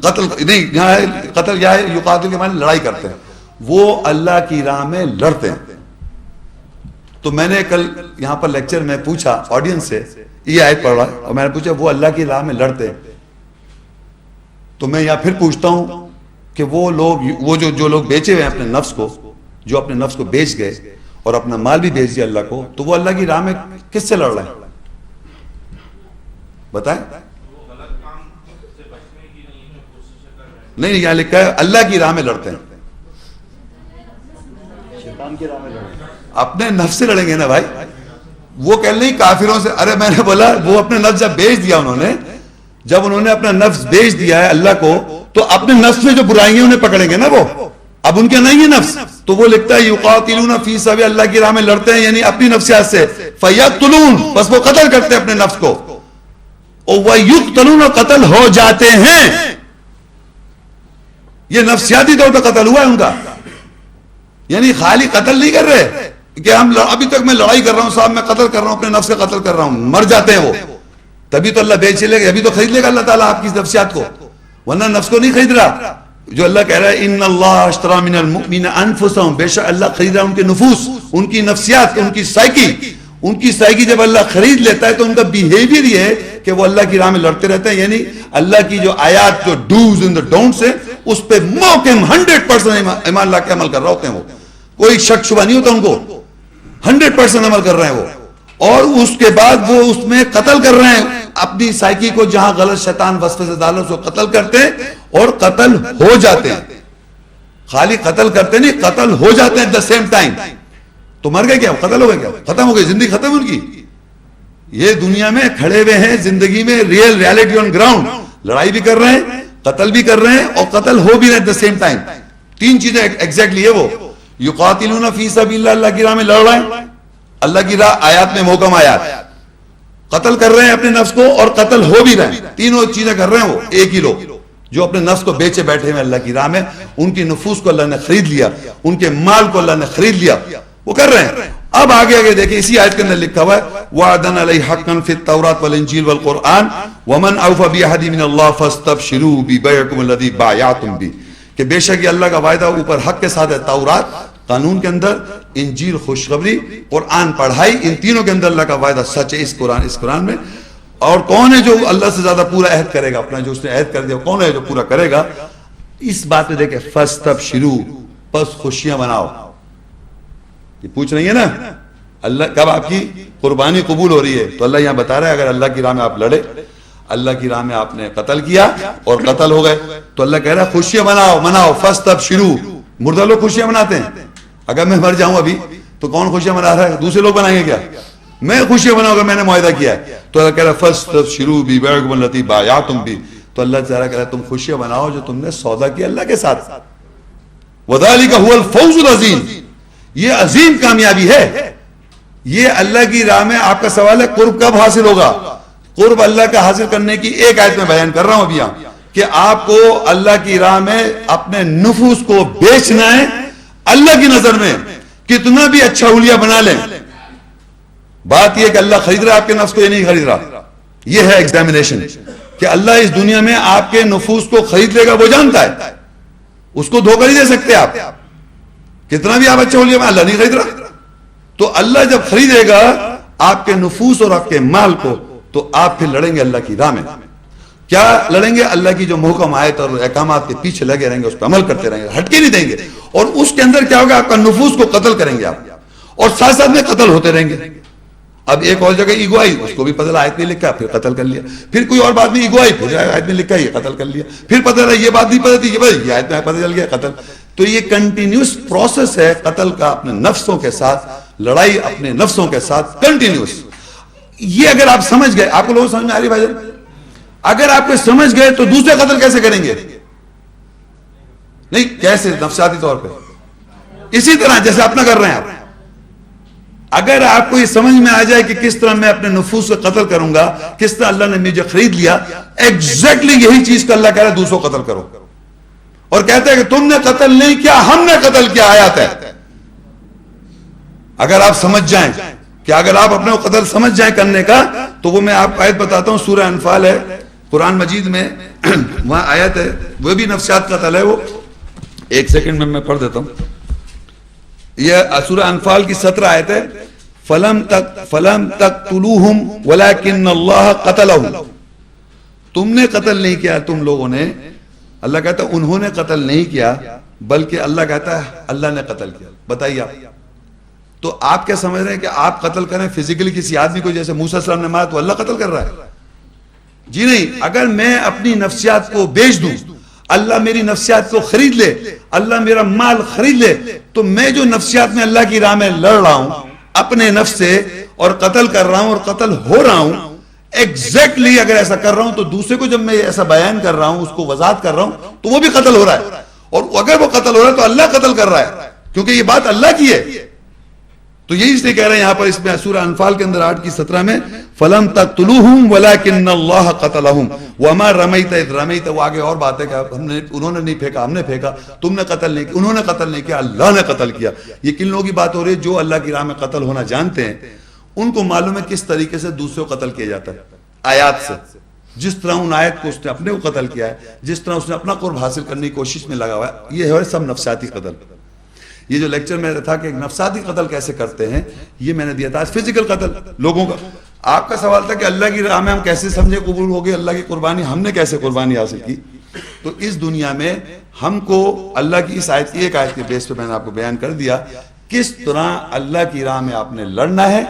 قتل نہیں، یہاں قتل کیا ہے؟ یقاتل کے معنی لڑائی کرتے ہیں، وہ اللہ کی راہ میں لڑتے ہیں. تو میں نے کل یہاں پر لیکچر میں پوچھا آڈینس سے، یہ آیت پڑھ رہا ہے اور میں نے پوچھا وہ اللہ کی راہ میں لڑتے ہیں، تو میں یہاں پھر پوچھتا ہوں کہ وہ لوگ، وہ جو لوگ بیچے ہوئے ہیں اپنے نفس کو، جو اپنے نفس کو بیچ گئے اور اپنا مال بھی بیچ دیا اللہ کو، تو وہ اللہ کی راہ میں کس سے لڑ رہے ہیں؟ بتائیں. نہیں، یہاں لکھا ہے اللہ کی راہ میں لڑتے ہیں. شیطان کی راہ میں لڑتے ہیں. اپنے نفس سے لڑیں گے نا بھائی. وہ کہہ نہیں کافروں سے. ارے میں نے بولا وہ اپنے نفس جب بیچ دیا جب انہوں نے اپنا نفس بیچ دیا ہے اللہ کو، تو اپنے نفس میں جو برائیاں انہیں پکڑیں گے نا، وہ اب ان کے نہیں ہے نفس. تو وہ لکھتا ہے یقاتلون فی سبیل اللہ کی راہ میں لڑتے ہیں، یعنی اپنی نفسیات سے. فیقتلون، بس وہ قتل کرتے ہیں اپنے نفس کو. ویقتلون، قتل ہو جاتے ہیں. یہ نفسیاتی طور پہ قتل ہوا ہے ان کا، یعنی خالی قتل نہیں کر رہے کہ ہم ابھی تک میں لڑائی کر رہا ہوں صاحب، میں قتل کر رہا ہوں، اپنے نفس کا قتل کر رہا ہوں. مر جاتے ہیں وہ، تبھی تو اللہ بیچ لے گا، ابھی تو خرید لے گا اللہ تعالیٰ آپ کی نفسیات کو، ورنہ نفس کو نہیں خرید رہا. جو اللہ کہہ رہا ہے ان اللہ اشتری من المؤمنین انفسهم، بے شک اللہ خرید رہا ہے ان کے نفوس، ان کی نفسیات، ان کی سائیکی جب اللہ خرید لیتا ہے تو ان کا بیہیویئر یہ ہے کہ وہ اللہ کی راہ میں لڑتے رہتے ہیں. یعنی اللہ کی جو آیات، جو ڈوز اینڈ ڈونٹس ہیں، اس پہ محکم 100% ایمان لا کے عمل کر رہے ہوتے ہیں. وہ کوئی شک شبہ نہیں ہوتا ان کو، 100% عمل کر رہے ہیں وہ. اور اس کے بعد وہ اس میں قتل کر رہے ہیں اپنی سائیکی کو، جہاں غلط شیطان وسوسے سے ڈالو اس کو قتل کرتے ہیں اور قتل ہو جاتے ہیں. خالی قتل کرتے نہیں، قتل ہو جاتے ہیں ایٹ دا سیم ٹائم. تو مر گئے کیا؟ قتل ہو گئے کیا؟ ختم ہو گئی زندگی، ختم ان کی. یہ دنیا میں کھڑے ہوئے ہیں زندگی میں، ریئلٹی آن گراؤنڈ، لڑائی بھی کر رہے ہیں، قتل بھی کر رہے ہیں اور قتل ہو بھی رہے ایٹ دا سیم ٹائم. تین چیزیں ایگزیکٹلی ہے وہ. یقاتلون فی سبیل اللہ، اللہ کی راہ میں لڑ رہے ہیں، اللہ کی راہ آیات میں محکم آیات، قتل کر رہے ہیں اپنے نفس کو اور قتل ہو بھی رہے ہیں. تینوں چیزیں کر رہے ہیں وہ ایک ہی لوگ، جو اپنے نفس کو بیچے بیٹھے ہیں اللہ کی راہ میں. ان کی نفوس کو اللہ نے خرید لیا، ان کے مال کو اللہ نے خرید لیا، وہ کر رہے ہیں. اب آگے دیکھیں اسی آیت کے اندر لکھا ہوا ہے وعدن علیہ حقا فی التوراۃ والانجیل والقرآن ومن اوفی بعہدہ من اللہ فاستبشروا ببیعکم الذی بایعتم بہ، کہ بے شک یہ اللہ کا وعدہ اوپر حق کے ساتھ ہے. تورات قانون کے اندر، انجیل خوشخبری، قرآن پڑھائی، ان تینوں کے اندر اللہ کا وعدہ سچ ہے اس قرآن میں. اور کون ہے جو اللہ سے زیادہ پورا عہد کرے گا؟ اپنا جو اس نے عہد کر دیا کون ہے جو پورا کرے گا؟ اس بات میں دیکھیں فاستبشروا، پس خوشیاں مناؤ. یہ پوچھ رہی ہے نا اللہ کب آپ کی قربانی قبول ہو رہی ہے؟ تو اللہ یہاں بتا رہا ہے اگر اللہ کی راہ میں آپ لڑے، اللہ کی راہ میں آپ نے قتل کیا اور قتل ہو گئے، تو اللہ کہہ رہا ہے خوشیاں مناؤ. فاستبشروا، مردہ لوگ خوشیاں مناتے ہیں. اگر میں مر جاؤں ابھی تو کون خوشیاں منا رہا ہے؟ دوسرے لوگ منائیں گے کیا؟ میں خوشیاں مناؤں گا، میں نے معاہدہ کیا ہے. تو اللہ کہہ رہا ہے فاستبشروا ببیعکم الذی بایعتم بہ، تو اللہ تعالیٰ کہہ رہا ہے تم خوشیاں مناؤ جو تم نے سودا کیا اللہ کے ساتھ. وذالک هو الفوز العظیم، یہ عظیم کامیابی ہے. یہ اللہ کی راہ میں آپ کا سوال ہے قرب کب حاصل ہوگا؟ قرب اللہ کا حاصل کرنے کی ایک آیت میں بیان کر رہا ہوں ابھی یہاں، کہ آپ کو اللہ کی راہ میں اپنے نفوس کو بیچنا ہے. اللہ کی نظر میں کتنا بھی اچھا حلیہ بنا لیں، بات یہ کہ اللہ خرید رہا ہے آپ کے نفس کو، یہ نہیں خرید رہا. یہ ہے ایگزامینیشن کہ اللہ اس دنیا میں آپ کے نفوس کو خرید لے گا، وہ جانتا ہے. اس کو دھوکہ نہیں دے سکتے آپ، کتنا بھی آپ اچھا حلیہ بنا، اللہ نہیں خرید رہا. تو اللہ جب خریدے گا آپ کے نفوس اور آپ کے مال کو، تو آپ پھر لڑیں گے اللہ کی راہ میں. کیا لڑیں گے؟ اللہ کی جو محکم آیت اور احکامات کے پیچھے لگے رہیں گے، اس پہ عمل کرتے رہیں گے، ہٹکے نہیں دیں گے. اور اس کے اندر کیا ہوگا؟ آپ کا نفوس کو قتل کریں گے آپ، اور ساتھ ساتھ میں قتل ہوتے رہیں گے. اب ایک اور جگہ ایگو آئی، اس کو بھی پتہ آیت میں لکھا، پھر قتل کر لیا. پھر کوئی اور بات نہیں، ایگو آئی، پھر آیت میں لکھا، یہ قتل کر لیا. پھر پتہ چلا یہ بات نہیں پتہ تھی، یہ آیت میں پتہ چل گیا، قتل. تو یہ کنٹینیوس پروسیس ہے قتل کا، اپنے نفسوں کے ساتھ لڑائی، اپنے نفسوں کے ساتھ کنٹینیوس. یہ اگر آپ سمجھ گئے، آپ کو لوگ سمجھ میں آ رہی بھائی جان؟ اگر آپ کو سمجھ گئے تو دوسرے قتل کیسے کریں گے؟ نہیں، کیسے؟ نفسیاتی طور پہ اسی طرح جیسے اپنا کر رہے ہیں آپ. اگر آپ کو یہ سمجھ میں آ جائے کہ کس طرح میں اپنے نفوس سے قتل کروں گا، کس طرح اللہ نے مجھے خرید لیا، ایگزیکٹلی یہی چیز کا اللہ کہہ رہا ہے دوسروں قتل کرو. اور کہتے ہیں کہ تم نے قتل نہیں کیا، ہم نے قتل کیا. آیات ہے. اگر آپ سمجھ جائیں کہ اگر آپ اپنے قتل سمجھ جائیں کرنے کا، تو وہ میں آپ کو آیت بتاتا ہوں، سورہ انفال ہے قرآن مجید میں، وہاں آیت ہے وہ بھی نفسیات کا قتل ہے. وہ ایک سیکنڈ میں پڑھ دیتا ہوں. یہ سورہ انفال کی 17 آیت ہے. فلم تقتلوہم ولکن اللہ قتلہم. تم نے قتل نہیں کیا تم لوگوں نے. اللہ کہتا ہے انہوں نے قتل نہیں کیا بلکہ اللہ کہتا ہے اللہ نے قتل کیا. بتائیے آپ. تو آپ کیا سمجھ رہے ہیں کہ آپ قتل کریں فزیکلی کسی آدمی کو جیسے موسیٰ علیہ السلام نے مارا تو اللہ قتل کر رہا ہے؟ جی نہیں. اگر میں اپنی نفسیات کو بیچ دوں, اللہ میری نفسیات کو خرید لے, اللہ میرا مال خرید لے, تو میں جو نفسیات میں اللہ کی راہ میں لڑ رہا ہوں اپنے نفس سے اور قتل کر رہا ہوں اور قتل ہو رہا ہوں, ایگزیکٹلی اگر ایسا کر رہا ہوں تو دوسرے کو جب میں ایسا بیان کر رہا ہوں, اس کو وضاحت کر رہا ہوں, تو وہ بھی قتل ہو رہا ہے. اور اگر وہ قتل ہو رہا ہے تو اللہ قتل کر رہا ہے, کیونکہ یہ بات اللہ کی ہے. تو یہی اس لیے کہہ رہے ہیں یہاں پر اس میں سورہ انفال کے اندر 8 کی 17 میں فَلَمْ تَقْتُلُوهُمْ وَلَكِنَّ اللَّهَ قَتَلَهُمْ وَمَا رَمَيْتَ إِذْ رَمَيْتَ. وہ آگے اور بات ہے کہ انہوں نے نہیں پھینکا, ہم نے پھینکا. تم نے قتل نہیں کیا, انہوں نے قتل نہیں کیا, اللہ نے قتل کیا. یہ کن لوگوں کی بات ہو رہی ہے؟ جو اللہ کی راہ میں قتل ہونا جانتے ہیں, ان کو معلوم ہے کس طریقے سے دوسرے کو قتل کیا جاتا ہے. آیات سے, جس طرح ان آیت کو اس نے اپنے کو قتل کیا ہے, جس طرح اس نے اپنا قرب حاصل کرنے کی کوشش میں لگا ہوا ہے, یہ ہے سب نفسیاتی قتل. یہ جو لیکچر میں تھا کہ نفسیاتی قتل کیسے کرتے ہیں, یہ میں نے دیا تھا. فزیکل قتل لوگوں کا. آپ کا سوال تھا کہ اللہ کی راہ میں ہم کیسے سمجھے قبول ہو گئی, اللہ کی قربانی ہم نے کیسے قربانی حاصل کی. تو اس دنیا میں ہم کو اللہ کی اس آیت کی ایک آیت کے بیس پہ میں نے آپ کو بیان کر دیا کس طرح اللہ کی راہ میں آپ نے لڑنا ہے,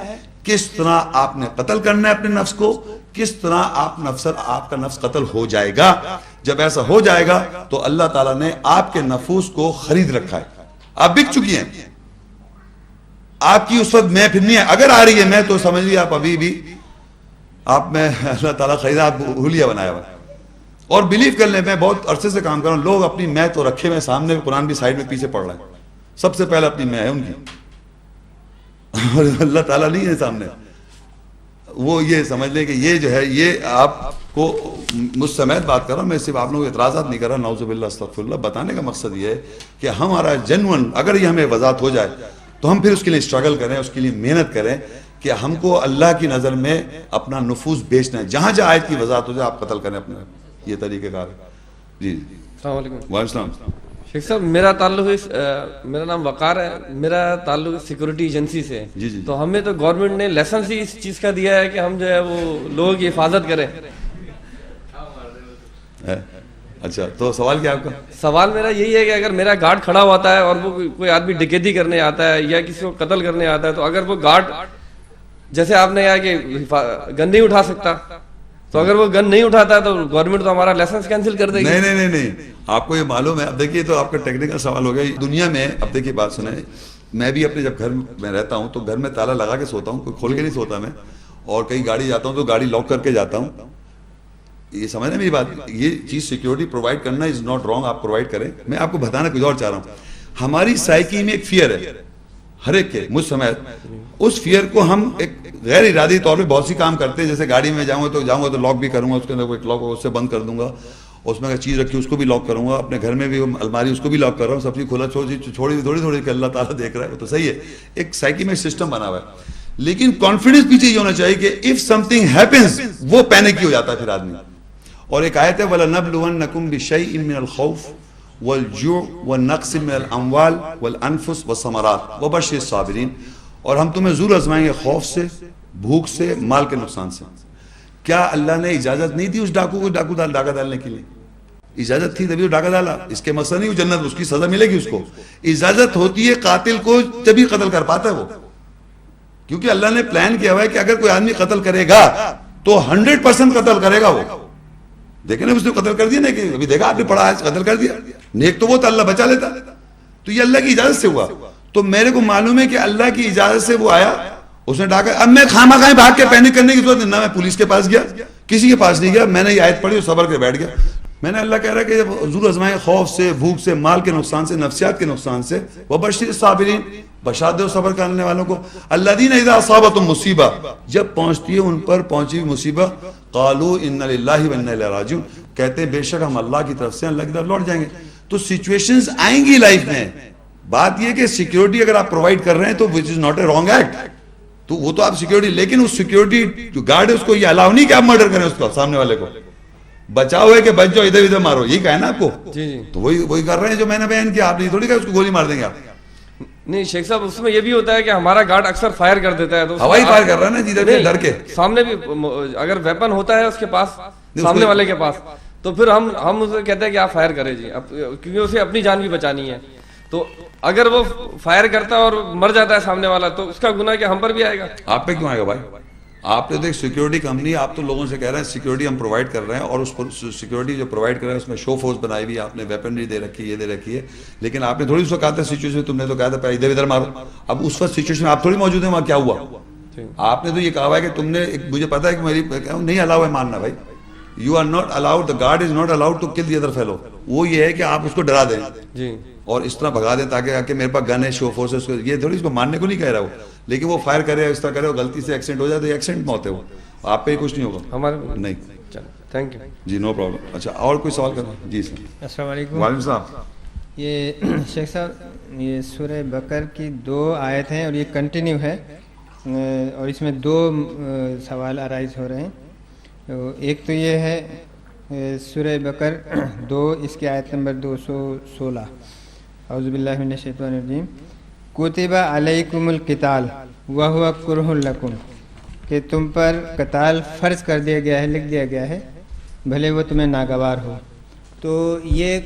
کس طرح آپ نے قتل کرنا ہے اپنے نفس کو, کس طرح آپ کا نفس قتل ہو جائے گا. جب ایسا ہو جائے گا تو اللہ تعالیٰ نے آپ کے نفوس کو خرید رکھا ہے. آپ بک چکی ہیں, آپ کی اس وقت میں پھر نہیں ہے. اگر آ رہی ہے میں تو سمجھ لیے آپ ابھی بھی آپ میں اللہ تعالیٰ خریدا, آپ حلیہ بنایا ہوا. اور بلیو کر لیں, میں بہت عرصے سے کام کر رہا ہوں, لوگ اپنی میں تو رکھے ہوئے سامنے, قرآن بھی سائڈ میں پیچھے پڑھ رہا ہے. سب سے پہلے اپنی میں ہے ان کی, اور اللہ تعالیٰ نہیں ہے سامنے. وہ یہ سمجھ لیں کہ یہ جو ہے, یہ آپ کو مجھ سمیت بات کر رہا ہوں, میں صرف آپ لوگوں کو اعتراضات نہیں کر رہا, نعوذ باللہ استغفر اللہ. بتانے کا مقصد یہ ہے کہ ہمارا جنون اگر یہ ہمیں وضاحت ہو جائے تو ہم پھر اس کے لیے اسٹرگل کریں, اس کے لیے محنت کریں کہ ہم کو اللہ کی نظر میں اپنا نفوس بیچنا ہے. جہاں جہاں آیت کی وضاحت ہو جائے آپ قتل کریں اپنے. یہ طریقہ کار ہے. جی السلام علیکم. وعلیکم السلام. شیخ صاحب, میرا تعلق میرا نام وقار ہے, میرا تعلق سیکورٹی ایجنسی سے ہے. جی جی. تو ہمیں تو گورنمنٹ نے لائسنس ہی اس چیز کا دیا ہے کہ ہم جو ہے وہ لوگوں کی حفاظت کریں. اچھا, تو سوال کیا آپ کا؟ سوال میرا یہی ہے کہ اگر میرا گارڈ کھڑا ہوتا ہے اور وہ کوئی آدمی ڈکیتی کرنے آتا ہے یا کسی کو قتل کرنے آتا ہے, تو اگر وہ گارڈ جیسے آپ نے کہا کہ گن نہیں اٹھا سکتا, تو اگر وہ گن نہیں اٹھاتا تو گورنمنٹ تو ہمارا لائسنس کینسل کر دے گی. نہیں, آپ کو یہ معلوم ہے. اب دیکھیے تو آپ کا ٹیکنیکل سوال ہو گیا. دنیا میں اب دیکھیے بات سنیں, میں بھی اپنے جب گھر میں رہتا ہوں تو گھر میں تالا لگا کے سوتا ہوں, کوئی کھول کے نہیں سوتا میں. اور کئی گاڑی جاتا ہوں تو گاڑی لاک کر کے جاتا ہوں. یہ سمجھ رہے میری بات, یہ چیز سیکیورٹی پرووائڈ کرنا از ناٹ رانگ, آپ پرووائڈ کریں. میں آپ کو بتانا کچھ اور چاہ رہا ہوں. ہماری سائیکی میں ایک فیئر ہے ہر ایک کے, مجھ سمیت. اس فیئر کو ہم ایک غیر ارادی طور پہ بہت سی کام کرتے ہیں. جیسے گاڑی میں جاؤں گا تو لاک بھی کروں گا, اس کے اندر ایک لاک اس سے بند کر دوں گا, اس میں اگر چیز رکھی اس کو بھی لاک کروں گا. اپنے گھر میں بھی الماری اس کو بھی لاک کر رہا ہوں. سب چیز کھلا چھوڑی تھوڑی کہ اللہ تعالیٰ دیکھ رہا ہے, وہ تو صحیح ہے. ایک سائیکی میں سسٹم بنا ہوا ہے. لیکن کانفیڈنس پیچھے یہ ہونا چاہیے کہ اف سم تھنگ ہیپنس, وہ پینک ہی ہو جاتا ہے پھر آدمی. اور ایک آیت ہے وَلَنَبْلُوَنَّكُمْ بِشَيْءٍ مِّنَ الْخَوْفِ وَالْجُوعِ وَالنَّقْصِ مِّنَ الْأَمْوَالِ وَالْأَنفُسِ وَالثَّمَرَاتِ وَبَشِّرِ الصَّابِرِينَ. اور ہم تمہیں ضرور آزمائیں گے خوف سے, بھوک سے, مال کے نقصان سے. کیا اللہ نے اجازت نہیں دی اس ڈاکو کو ڈاکہ ڈالنے کے لیے؟ اجازت تھی تبھی تو ڈاکہ ڈالا. اس کے مقصد نہیں وہ جنت, اس کی سزا ملے گی اس کو. اجازت ہوتی ہے قاتل کو تبھی قتل کر پاتا ہے وہ, کیونکہ اللہ نے پلان کیا ہوا ہے کہ اگر کوئی آدمی قتل کرے گا تو 100% قتل کرے گا وہ. دیکھیں نا, اس نے قتل کر دیا نا, کہ ابھی دیکھا آپ نے پڑھا ہے, قتل کر دیا. نیک تو وہ تو اللہ بچا لیتا, تو یہ اللہ کی اجازت سے ہوا. تو میرے کو معلوم ہے کہ اللہ کی اجازت سے وہ آیا, اس نے ڈاکا. اب میں خامہ خواہ بھاگ کے پینک کرنے کی ضرورت نہیں, نہ میں پولیس کے پاس گیا, کسی کے پاس نہیں گیا. میں نے یہ آیت پڑھی اور صبر کے بیٹھ گیا. میں نے اللہ کہہ رہا کہ جب حضور آزمائے خوف سے, بھوک سے, مال کے نقصان سے, نفسیات کے نقصان سے, وبشر الصابرین, بشارت دو صبر کرنے والوں کو. الذین اذا اصابتهم مصیبہ, جب پہنچتی ہے ان پر پہنچی ہوئی مصیبت, قالوا ان للہ و انا الیہ راجعون, کہتے ہیں بے شک ہم اللہ کی طرف سے اللہ کی طرف لوٹ جائیں گے. تو سچویشنز آئیں گی لائف میں. بات یہ کہ سیکیورٹی اگر آپ پرووائڈ کر رہے ہیں تو which is not a wrong act, تو وہ تو آپ سیکیورٹی, لیکن اس سیکیورٹی جو گارڈ ہے اس کو یہ الاؤ نہیں کہ آپ مرڈر کریں اس کو, سامنے والے کو. بچاؤ ہے کہ بچ جاؤ ادھر ادھر مارو, یہی کہا ہے نا آپ کو. جی جی تو وہی کر رہے ہیں جو میں نے بیان کیا. آپ نے تھوڑی کہا اس کو گولی مار دیں گے آپ. نہیں شیخ صاحب, اس میں یہ بھی ہوتا ہے کہ ہمارا گارڈ اکثر فائر کر دیتا ہے, تو ہوائی فائر کر رہا ہے نا جدھر بھی ڈر کے. سامنے بھی اگر ویپن ہوتا ہے اس کے پاس, سامنے والے کے پاس, تو پھر ہم اسے کہتے ہیں کہ آپ فائر کریں جی, کیونکہ اسے اپنی جان بھی بچانی ہے. تو اگر وہ فائر کرتا ہے اور مر جاتا ہے سامنے والا, تو اس کا گناہ کیا ہم پر بھی آئے گا؟ آپ پہ کیوں آئے گا بھائی؟ آپ نے تو ایک سیکورٹی کمپنی, آپ تو لوگوں سے کہہ رہے ہیں سیکورٹی ہم پرووائڈ کر رہے ہیں, اور اس سیکورٹی جو پرووائڈ کر رہے ہیں اس میں شو فورس بنائی ہوئی, آپ نے ویپنری دے رکھی ہے, یہ دے رکھی ہے, لیکن آپ نے تھوڑی اس کو کہا تھا سچویشن, تم نے تو کہا تھا ادھر ادھر مارو. اب اس وقت سچویشن آپ تھوڑی موجود ہیں, وہاں کیا ہوا؟ آپ نے تو یہ کہا ہوا ہے کہ تم نے, مجھے پتا ہے کہ میری نہیں الاؤ ہے ماننا بھائی, you are not allowed, the guard is not allowed to kill the other fellow. وہ یہ ہے کہ آپ اس کو ڈرا دیں جی, اور اس طرح بھگا دیں تاکہ میرے پاس گن ہے, شو فورس ہے, اس کو یہ تھوڑی اس کو ماننے کو نہیں کہہ رہا وہ, لیکن وہ فائر کرے, اس طرح کرے, اور غلطی سے ایکسیڈنٹ ہو جائے تو ایکسیڈنٹ موت ہے, وہ آپ پہ کچھ نہیں ہوگا. ہمارے نہیں, تھینک یو جی نو پرابلم. اچھا اور کوئی سوال کرنا؟ جی سر. السلام علیکم. وعلیکم السلام. یہ شیخ صاحب, یہ سورہ بقر کی 2 آیت ہیں اور یہ کنٹینیو ہے, اور اس میں 2 سوال آرائز ہو رہے ہیں. ایک تو یہ ہے سورہ بقر 2 اس کی آیت نمبر 216, اعوذ باللہ من الشیطان الرجیم, کتب علیکم القتال وہو کرہ لکم, کہ تم پر قتال فرض کر دیا گیا ہے, لکھ دیا گیا ہے, بھلے وہ تمہیں ناگوار ہو. تو یہ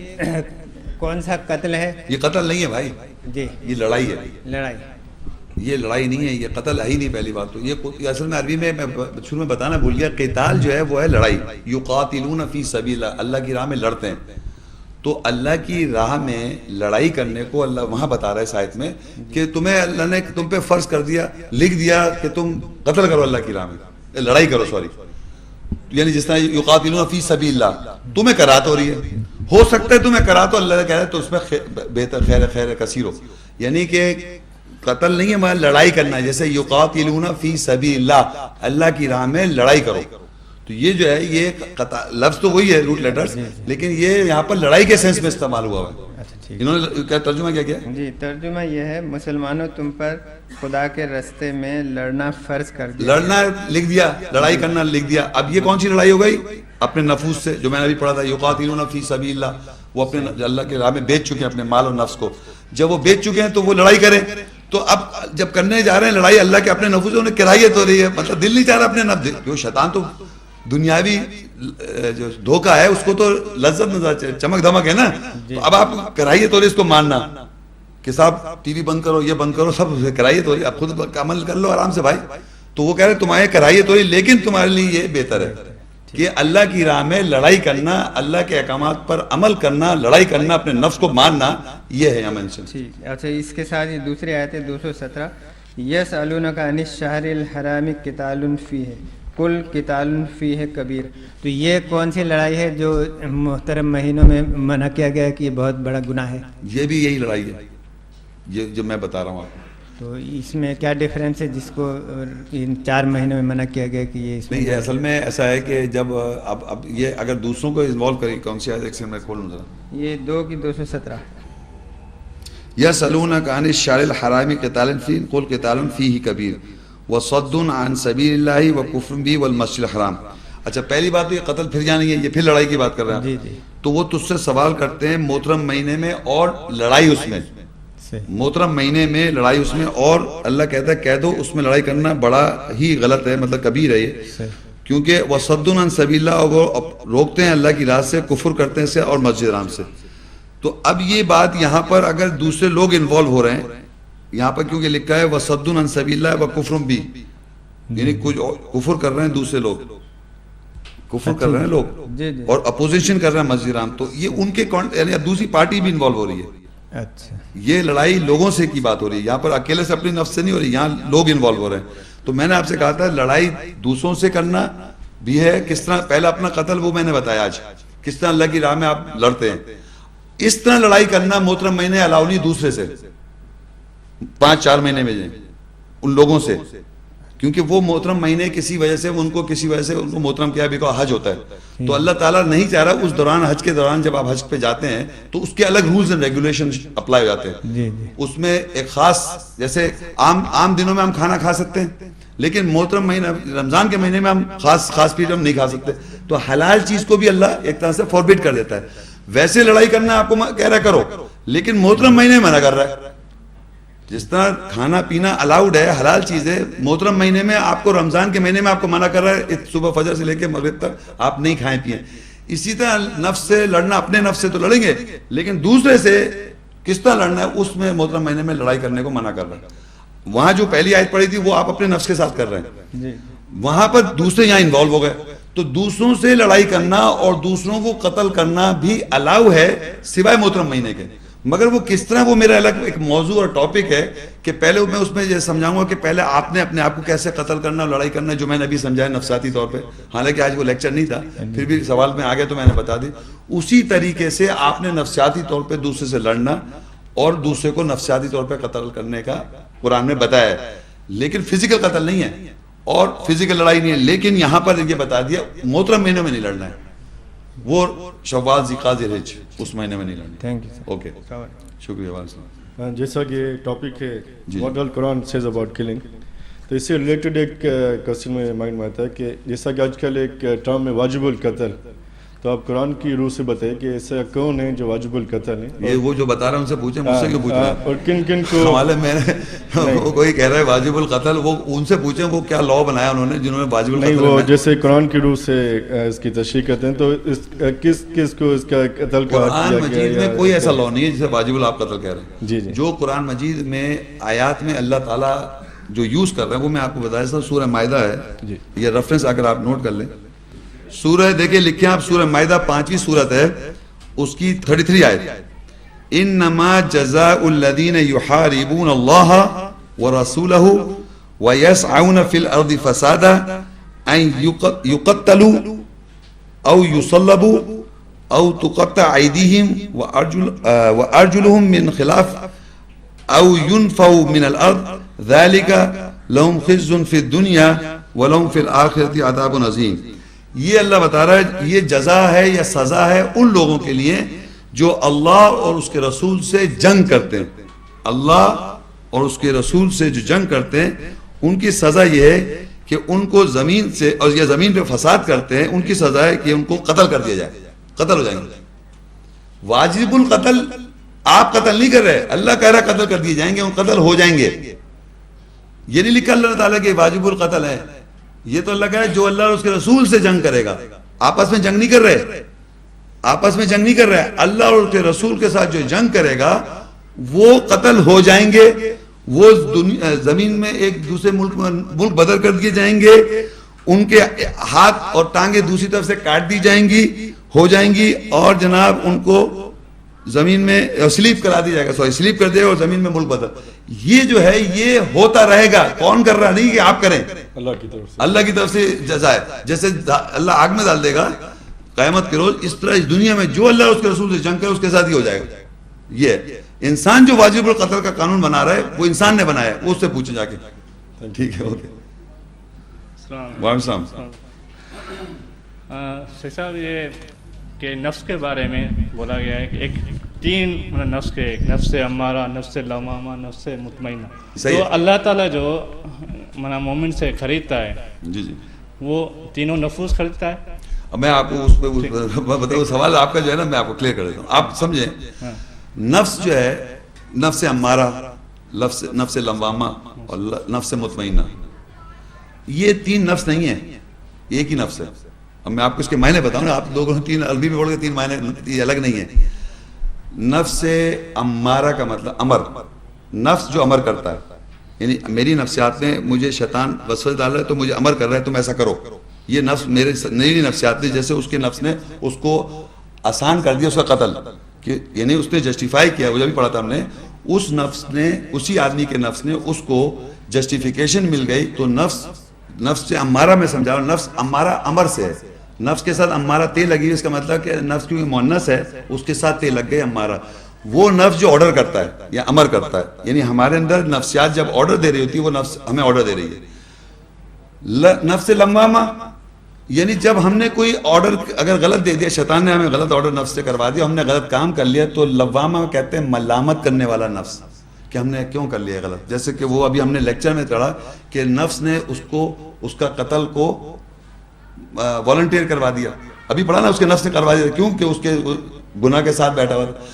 کون سا قتل ہے؟ یہ قتل نہیں ہے بھائی, جی, یہ لڑائی ہے. لڑائی. یہ لڑائی نہیں ہے, یہ قتل ہے ہی نہیں. پہلی بات تو یہ اصل میں عربی میں شروع میں بتانا بھول گیا, قتال جو ہے وہ ہے لڑائی. یقاتلون فی سبیل اللہ, اللہ کی راہ میں لڑتے ہیں. تو اللہ کی راہ میں لڑائی کرنے کو اللہ وہاں بتا رہا ہے اس آیت میں کہ تمہیں اللہ نے تم پہ فرض کر دیا, لکھ دیا کہ تم قتل کرو اللہ کی راہ میں, لڑائی کرو, سوری, یعنی جس طرح یقاتلون فی سبیل اللہ, تمہیں کرات ہو رہی ہے, ہو سکتا ہے تمہیں کرات ہو, اللہ کہہ رہا ہے تو اس میں بہتر خیر کثیر ہو, یعنی کہ قتل نہیں ہے مگر لڑائی کرنا ہے. جیسے یقاتلون فی سبیل اللہ, اللہ کی راہ میں لڑائی کرو. تو یہ جو ہے یہ لفظ تو وہی ہے, روٹ لیٹرز, لیکن یہ یہاں پر لڑائی کے سینس میں استعمال ہوا ہے. انہوں نے کیا ترجمہ کیا کیا؟ جی, ترجمہ یہ ہے, مسلمانوں تم پر خدا کے راستے میں لڑنا فرض کر دیا. لڑنا لکھ دیا, لڑائی کرنا لکھ دیا. اب یہ کون سی لڑائی ہو گئی؟ اپنے نفوس سے, جو میں نے ابھی پڑھا تھا, یقاتلون فی سبیل اللہ, وہ اپنے اللہ کے راہ میں بیچ چکے ہیں اپنے مال اور نفس کو. جب وہ بیچ چکے ہیں تو وہ لڑائی کریں. تو اب جب کرنے جا رہے ہیں لڑائی اللہ کے اپنے نفوس سے, انہیں کراہیت ہو رہی ہے, مطلب دل نہیں چاہ رہا اپنے نفس, جو شیطان تو دنیاوی جو دھوکہ ہے اس کو تو لذت نظر چمک دھمک ہے نا. تو اب آپ کراہیت ہو رہی ہے اس کو ماننا کہ صاحب ٹی وی بند کرو, یہ بند کرو, سب کراہیت ہو رہی ہے, اب خود عمل کر لو آرام سے بھائی. تو وہ کہہ رہے تمہارے کراہیت ہو رہی, لیکن تمہارے لیے یہ بہتر ہے کہ اللہ کی راہ میں لڑائی کرنا, اللہ کے احکامات پر عمل کرنا, لڑائی کرنا, اپنے نفس کو ماننا, یہ ہے عمل سے. ٹھیک. اچھا, اس کے ساتھ یہ دوسری آیت ہے 217, یسألونک عن الشہر الحرام قتال فیہ قل قتال فیہ کبیر. تو یہ کون سی لڑائی ہے جو محترم مہینوں میں منع کیا گیا ہے کہ یہ بہت بڑا گناہ ہے؟ یہ بھی یہی لڑائی ہے, یہ جو میں بتا رہا ہوں آپ کو. تو اس میں کیا ڈفرینس ہے جس کو ان 4 مہینوں میں منع کیا گیا کہ یہ اس میں؟ نہیں, اصل میں ایسا ہے کہ جب اب یہ اگر دوسروں کو انوالو کرے, کون سی آیت میں کھولوں ذرا, یہ 2 کی 217, یسألونک عن الشہر الحرام قتال فیہ قل قتال فیہ کبیر وصد عن سبیل اللہ وکفر بہ والمسجد الحرام. اچھا, پہلی بات تو یہ قتل پھر جانی ہے, یہ پھر لڑائی کی بات کر رہے ہیں. جی جی. تو وہ تجھ سے سوال کرتے ہیں محترم مہینے میں اور لڑائی اس میں, محترم مہینے میں لڑائی اس میں, اور اللہ کہتا ہے کہہ دو اس میں لڑائی کرنا بڑا ہی غلط ہے, مطلب کبیر ہے یہ, کیونکہ وصد عن سبیل اللہ, وہ روکتے ہیں اللہ کی راہ سے, کفر کرتے ہیں سے, اور مسجد حرام سے. تو اب یہ بات یہاں پر اگر دوسرے لوگ انوالو ہو رہے ہیں, یہاں پر کیونکہ لکھا ہے وصد عن سبیل اللہ وکفر بہ, یعنی کچھ کفر کر رہے ہیں دوسرے لوگ, کفر کر رہے ہیں لوگ, اور اپوزیشن کر رہے ہیں مسجد حرام. تو یہ ان کے یعنی دوسری پارٹی بھی انوالو ہو رہی ہے. اچھا, یہ لڑائی لوگوں سے کی بات ہو رہی ہے, یہاں پر اکیلے سے اپنی نفس سے نہیں ہو رہی, یہاں لوگ انوالو ہو رہے ہیں. تو میں نے آپ سے کہا تھا لڑائی دوسروں سے کرنا بھی ہے, کس طرح پہلا اپنا قتل وہ میں نے بتایا آج, کس طرح اللہ کی راہ میں آپ لڑتے ہیں. اس طرح لڑائی کرنا محترم مہینے الاؤ نہیں دوسرے سے, 5-4 مہینے میں جائیں ان لوگوں سے, کیونکہ وہ محترم مہینے کسی وجہ سے ان کو محترم کیا بھی کو حج ہوتا ہے, تو اللہ تعالیٰ نہیں چاہ رہا اس دوران, حج کے دوران جب آپ حج پہ جاتے ہیں تو اس کے الگ رولز اینڈ ریگولیشن اپلائی ہو جاتے ہیں. اس میں ایک خاص, جیسے عام دنوں میں ہم کھانا کھا سکتے ہیں, لیکن محترم مہینہ رمضان کے مہینے میں ہم خاص پیریڈ ہم نہیں کھا سکتے. تو حلال چیز کو بھی اللہ ایک طرح سے فوربٹ کر دیتا ہے. ویسے لڑائی کرنا آپ کو کہہ رہا ہے کرو, لیکن محترم مہینے میں منع کر رہا ہے. جس طرح کھانا پینا الاؤڈ ہے, حلال چیز ہے, محترم مہینے میں آپ کو, رمضان کے مہینے میں آپ کو منع کر رہا ہے صبح فجر سے لے کے مغرب تک آپ نہیں کھائیں پیئیں. اسی طرح نفس سے لڑنا, اپنے نفس سے تو لڑیں گے, لیکن دوسرے سے کس طرح لڑنا ہے اس میں محترم مہینے میں لڑائی کرنے کو منع کر رہا ہے. وہاں جو پہلی آیت پڑھی تھی وہ آپ اپنے نفس کے ساتھ کر رہے ہیں, وہاں پر دوسرے یہاں انوالو ہو گئے. تو دوسروں سے لڑائی کرنا اور دوسروں کو قتل کرنا بھی الاؤ ہے سوائے محترم مہینے کے. مگر وہ کس طرح, وہ میرا الگ ایک موضوع اور ٹاپک ہے کہ پہلے میں اس میں یہ سمجھاؤں گا کہ پہلے آپ نے اپنے آپ کو کیسے قتل کرنا, لڑائی کرنا, جو میں نے ابھی سمجھایا نفسیاتی طور پہ. حالانکہ آج وہ لیکچر نہیں تھا, پھر بھی سوال میں آ گیا تو میں نے بتا دی. اسی طریقے سے آپ نے نفسیاتی طور پہ دوسرے سے لڑنا اور دوسرے کو نفسیاتی طور پہ قتل کرنے کا قرآن نے بتایا ہے. لیکن فزیکل قتل نہیں ہے اور فزیکل لڑائی نہیں ہے. لیکن یہاں پر یہ بتا دیا محترم مہینوں میں نہیں لڑنا ہے, وہ شوال ذی الحج اس مہینے میں نہیں لڑنا. Thank you sir. اوکے, شکریہ. جیسا کہ ٹاپک ہے واٹ آل قرآن سیز اباؤٹ کلنگ, تو اس سے ریلیٹڈ ایک کوشچن میں مائنڈ میں آتا ہے کہ جیسا کہ آج کل ایک ٹرم ہے واجب القتل, تو آپ قرآن کی روح سے بتائیں کہ ایسا کون ہے جو واجب القتل ہے. یہ وہ جو بتا رہا ہے ان سے پوچھیں, مجھ سے کیوں پوچھ رہے ہیں, اور کن کن کو حوالے میں کوئی کہہ رہا ہے واجب القتل, وہ ان سے پوچھیں وہ کیا لاء بنایا انہوں نے جنہوں نے واجب القتل. نہیں, وہ جیسے قرآن کی روح سے اس کی تشریح کرتے ہیں, تو کس کس کو اس کا قتل کا قرآن مجید میں کوئی ایسا لاء نہیں ہے جسے واجب القتل قتل کہہ رہے ہیں. جی جی, جو قرآن مجید میں آیات میں اللہ تعالیٰ جو یوز کر رہے ہیں وہ میں آپ کو بتایا تھا. سورہ مائدہ ہے, یہ ریفرنس اگر آپ نوٹ کر لیں, سورہ دیکھیں لکھیں آپ, سورہ مائدہ 5ویں سورت ہے, اس کی 33 آیت. انما جزاء الذین یحاربون اللہ ورسولہ ویسعون فی الارض فسادا ان یقتلوا او یصلبوا او تقطع ایدیہم وارجلہم من خلاف او ينفوا من الارض ذلك لهم خزي في الدنيا ولهم في الاخرة عذاب عظيم. یہ اللہ بتا رہا ہے یہ جزا ہے یا سزا ہے ان لوگوں کے لیے جو اللہ اور اس کے رسول سے جنگ کرتے ہیں. اللہ اور اس کے رسول سے جو جنگ کرتے ہیں ان کی سزا یہ ہے کہ ان کو زمین سے, اور یہ زمین پہ فساد کرتے ہیں, ان کی سزا ہے کہ ان کو قتل کر دیا جائے, قتل ہو جائیں گے. واجب القتل آپ قتل نہیں کر رہے, اللہ کہہ رہا ہے قتل کر دیے جائیں گے, وہ قتل ہو جائیں گے. یہ نہیں لکھا اللہ تعالیٰ کہ واجب القتل ہے, یہ تو اللہ کہہ رہا ہے جو اللہ اور اس کے رسول سے جنگ کرے گا. آپس میں جنگ نہیں کر رہے, آپس میں جنگ نہیں کر رہے, اللہ اور اس کے رسول کے ساتھ جو جنگ کرے گا وہ قتل ہو جائیں گے. وہ زمین میں ایک دوسرے ملک بدر کر دیے جائیں گے, ان کے ہاتھ اور ٹانگیں دوسری طرف سے کاٹ دی جائیں گی, ہو جائیں گی, اور جناب ان کو زمین میں سلیپ کرا دیا جائے گا, سلیپ کر دے گا اور زمین میں ملک بدل. یہ جو ہے یہ ہوتا رہے گا. کون کر رہا, نہیں کہ آپ کریں, اللہ کی طرف سے جزا ہے. جیسے اللہ آگ میں ڈال دے گا قیامت کے روز, اس طرح اس دنیا میں جو اللہ اس کے رسول سے جنگ کرے اس کے ساتھ ہی ہو جائے گا. یہ انسان جو واجب القتل کا قانون بنا رہا ہے وہ انسان نے بنایا ہے, وہ اس سے پوچھے جا کے. ٹھیک ہے, اوکے. وعلیکم السلام. شیخ صاحب یہ کہ نفس کے بارے میں بولا گیا ہے کہ ایک تین نفس کے, ایک نفس امارہ, نفس لوامہ, نفس مطمئنہ. تو اللہ تعالیٰ جو مومن سے خریدتا ہے, جی جی, وہ تینوں نفوس خریدتا ہے. اب میں آپ کو اس پہ بتاؤں, سوال آپ کا جو ہے نا میں آپ کو کلیئر کر دیتا ہوں, آپ سمجھیں. نفس جو ہے, نفس امارہ, نفس لوامہ اور نفس مطمئنہ, یہ تین نفس نہیں ہیں, ایک ہی نفس ہے. اب میں آپ کو اس کے معنی بتاؤں نا, آپ لوگوں تین عربی میں پڑھ کے تین معنی, یہ الگ نہیں ہے. نفس امارہ کا مطلب امر, نفس جو امر کرتا ہے, یعنی میری نفسیات میں مجھے شیطان وسوسہ ڈال رہا ہے تو مجھے امر کر رہا ہے تم ایسا کرو. یہ نفس میری نفسیات میں, جیسے اس کے نفس نے اس کو آسان کر دیا اس کا قتل, کہ یعنی اس نے جسٹیفائی کیا, وہ جب بھی پڑھا تھا ہم نے, اس نفس نے, اسی آدمی کے نفس نے اس کو جسٹیفیکیشن مل گئی. تو نفس سے امارہ میں سمجھا رہا ہوں, نفس امارہ امر سے ہے, نفس کے ساتھ امارہ تے لگی, اس کا مطلب کہ نفس کیونکہ مؤنث ہے اس کے ساتھ تے لگ گئے امارہ. وہ نفس جو آرڈر کرتا ہے یا امر کرتا ہے, یعنی ہمارے اندر نفسیات جب آرڈر دے رہی ہوتی ہے وہ نفس ہمیں آرڈر دے رہی ہے. نفس لوامہ یعنی جب ہم نے کوئی آرڈر اگر غلط دے دیا, شیطان نے ہمیں غلط آرڈر نفس سے کروا دیا, ہم نے غلط کام کر لیا, تو لوامہ کہتے ہیں ملامت کرنے والا نفس. کہ ہم نے کیوں کر لیا غلط. جیسے کہ وہ ابھی ہم نے لیکچر میں پڑھا کہ نفس نے اس کو اس کا قتل کو والنٹیئر کروا دیا. ابھی پڑھا نا, اس کے نفس نے کروا دیا. کیوں کہ اس کے گناہ کے ساتھ بیٹھا ہوا تھا.